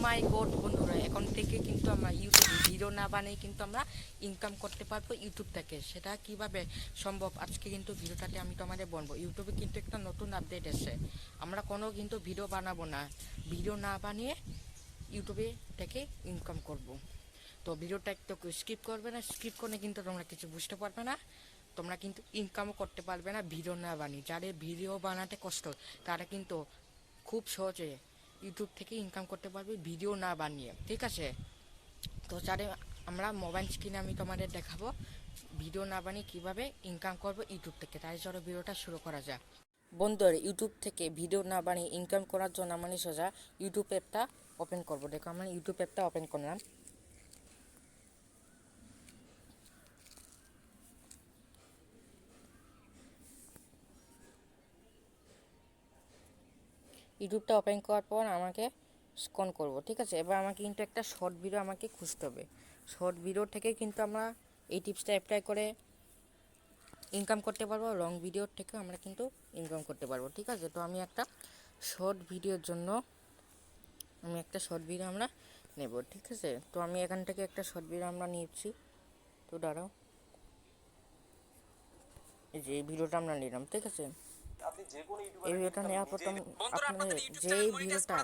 মাই god বন্ধুরা, এখন থেকে কিন্তু আমরা ইউটিউবে ভিডিও না বানিয়ে কিন্তু আমরা ইনকাম করতে পারবো ইউটিউব থেকে। সেটা কিভাবে সম্ভব আজকে কিন্তু ভিডিওটাতে আমি তোমাদের বলবো। ইউটিউবে কিন্তু একটা নতুন আপডেট এসে আমরা কোনো কিন্তু ভিডিও বানাবো না, ভিডিও না বানিয়ে ইউটিউবে থেকে ইনকাম করব। তো ভিডিওটা একটু স্কিপ করবে না, স্কিপ করলে কিন্তু তোমরা কিছু বুঝতে পারবে না, তোমরা কিন্তু ইনকামও করতে পারবে না ভিডিও না বানিয়ে। যাদের ভিডিও বানাতে কষ্ট তারা কিন্তু খুব সহজে ইউটিউব থেকে ইনকাম করতে পারবে ভিডিও না বানিয়ে, ঠিক আছে? তো যাদের আমরা মোবাইল স্ক্রিনে আমি তোমাদের দেখাবো ভিডিও না বানিয়ে কীভাবে ইনকাম করবো ইউটিউব থেকে। তাই চলো ভিডিওটা শুরু করা যাক। বন্ধুরা, ইউটিউব থেকে ভিডিও না বানিয়ে ইনকাম করার জন্য আমি সোজা ইউটিউব অ্যাপটা ওপেন করবো। দেখো আমরা ইউটিউব অ্যাপটা ওপেন করলাম। ইউটিউবটা ওপেন করার পর আমাকে স্ক্রল করব, ঠিক আছে? এবার আমাকে কিন্তু একটা শর্ট ভিডিও আমাকে খুঁজতে হবে। শর্ট ভিডিও থেকে কিন্তু আমরা এই টিপসটা অ্যাপ্লাই করে ইনকাম করতে পারবো। লং ভিডিওর থেকেও আমরা কিন্তু ইনকাম করতে পারবো, ঠিক আছে? তো আমি একটা শর্ট ভিডিওর জন্য একটা শর্ট ভিডিও আমরা নেব, ঠিক আছে? তো আমি এখান থেকে একটা শর্ট ভিডিও আমরা নিচ্ছি। তো দাঁড়াও, এই যে এই ভিডিওটা আমরা নিলাম, ঠিক আছে? এই ভিডিওটা নেওয়ার পর আপনাদের যে ভিডিওটা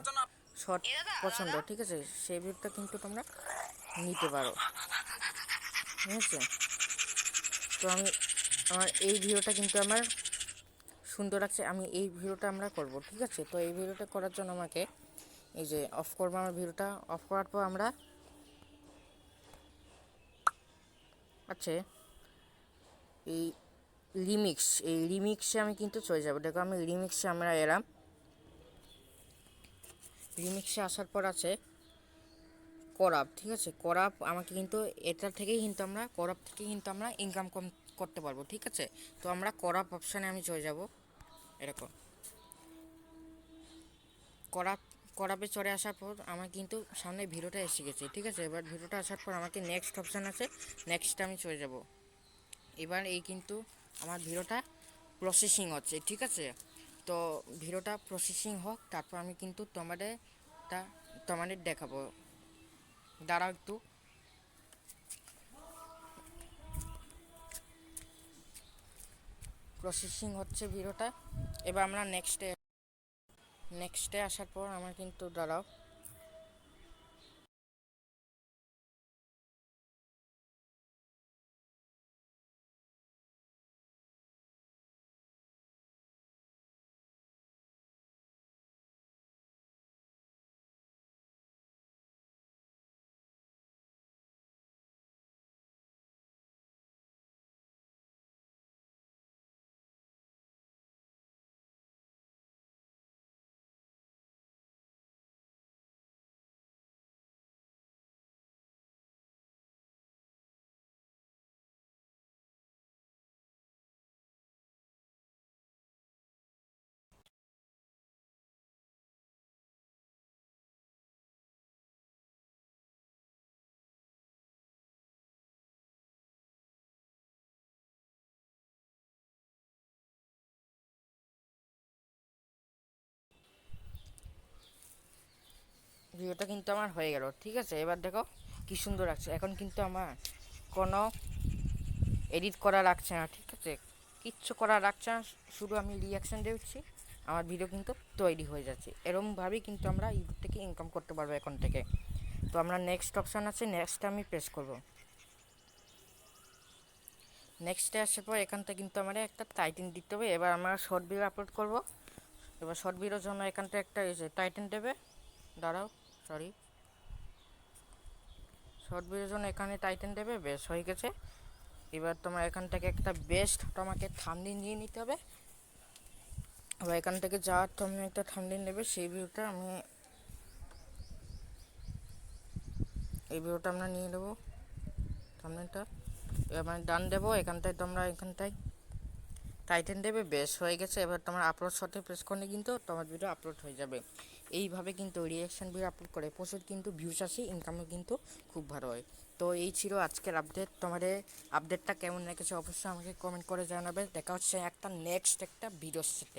শর্ট পছন্দ, ঠিক আছে, সেই ভিডিওটা কিন্তু তোমরা নিতে পারো, ঠিক আছে? তো আমি আমার এই ভিডিওটা কিন্তু আমার সুন্দর লাগছে, আমি এই ভিডিওটা আমরা করব, ঠিক আছে? তো এই ভিডিওটা করার জন্য আমাকে এই যে অফ করবো। আমার ভিডিওটা অফ করার পর আমরা আছে এই রিমিক্সে আমি কিন্তু চলে যাব। দেখো আমি রিমিক্সে আমরা এলাম। রিমিক্সে আসার পর আছে করাপ, ঠিক আছে? করাপ আমাকে কিন্তু এটা থেকেই কিন্তু আমরা করাপ থেকে কিন্তু আমরা ইনকাম করতে পারবো, ঠিক আছে? তো আমরা করাপ অপশানে আমি চলে যাব। এরকম করাপে চলে আসার পর আমার কিন্তু সামনে ভিডিওটা এসে গেছে, ঠিক আছে? এবার ভিডিওটা আসার পর আমাকে নেক্সট অপশান আছে, নেক্সট আমি চলে যাব। এবার এই কিন্তু আমার ভিডিওটা প্রসেসিং হচ্ছে, ঠিক আছে? তো ভিডিওটা প্রসেসিং হোক, তারপর আমি কিন্তু তোমাদের দেখাবো। দাঁড়াও একটু, প্রসেসিং হচ্ছে ভিডিওটা। এবার আমরা নেক্সটে আসার পর আমার কিন্তু দাঁড়াও, ভিডিওটা কিন্তু আমার হয়ে গেল, ঠিক আছে? এবার দেখো কি সুন্দর লাগছে। এখন কিন্তু আমার কোনো এডিট করা রাখছে না, ঠিক আছে? কিচ্ছু করা রাখছে না, শুধু আমি রিয়াকশান দিচ্ছি, আমার ভিডিও কিন্তু তৈরি হয়ে যাচ্ছে। এরকমভাবেই কিন্তু আমরা ইউটিউব থেকে ইনকাম করতে পারবো এখন থেকে। তো আমরা নেক্সট অপশান আছে, নেক্সট আমি প্রেস করব। নেক্সটে আসার পর এখান থেকে কিন্তু আমার একটা টাইটেন দিতে হবে। এবার আমরা শর্ট ভিডিও আপলোড করব। এবার শর্ট ভিডিওর জন্য এখানটা একটা টাইটেন দেবে। দাঁড়াও, সরি, শর্ট ভিডিওর জন্য এখানে টাইটেন দেবে। বেশ, হয়ে গেছে। এবার তোমার এখান থেকে একটা বেস্ট তোমাকে থাম্বনেল নিয়ে নিতে হবে। এবার এখান থেকে যা তুমি একটা থাম্বনেল নেবে, সেই ভিডিওটা এই ভিডিওটা আমরা নিয়ে নেবো থাম্বনেলটা। এবার আমি ডান দেবো। এখানটায় তোমরা এখানটায় টাইটেন দেবে। বেশ, হয়ে গেছে। এবার তোমার আপলোড শটে প্রেস করলে কিন্তু তোমার ভিডিও আপলোড হয়ে যাবে। এইভাবে কিন্তু রিয়াকশান ভিডিও আপলোড করে প্রচুর কিন্তু ভিউস আসে, ইনকামও কিন্তু খুব ভালো হয়। তো এই ছিল আজকের আপডেট। তোমাদের আপডেটটা কেমন লেগেছে অবশ্যই আমাকে কমেন্ট করে জানাবে। দেখা হচ্ছে একটা নেক্সট একটা ভিডিওর সাথে।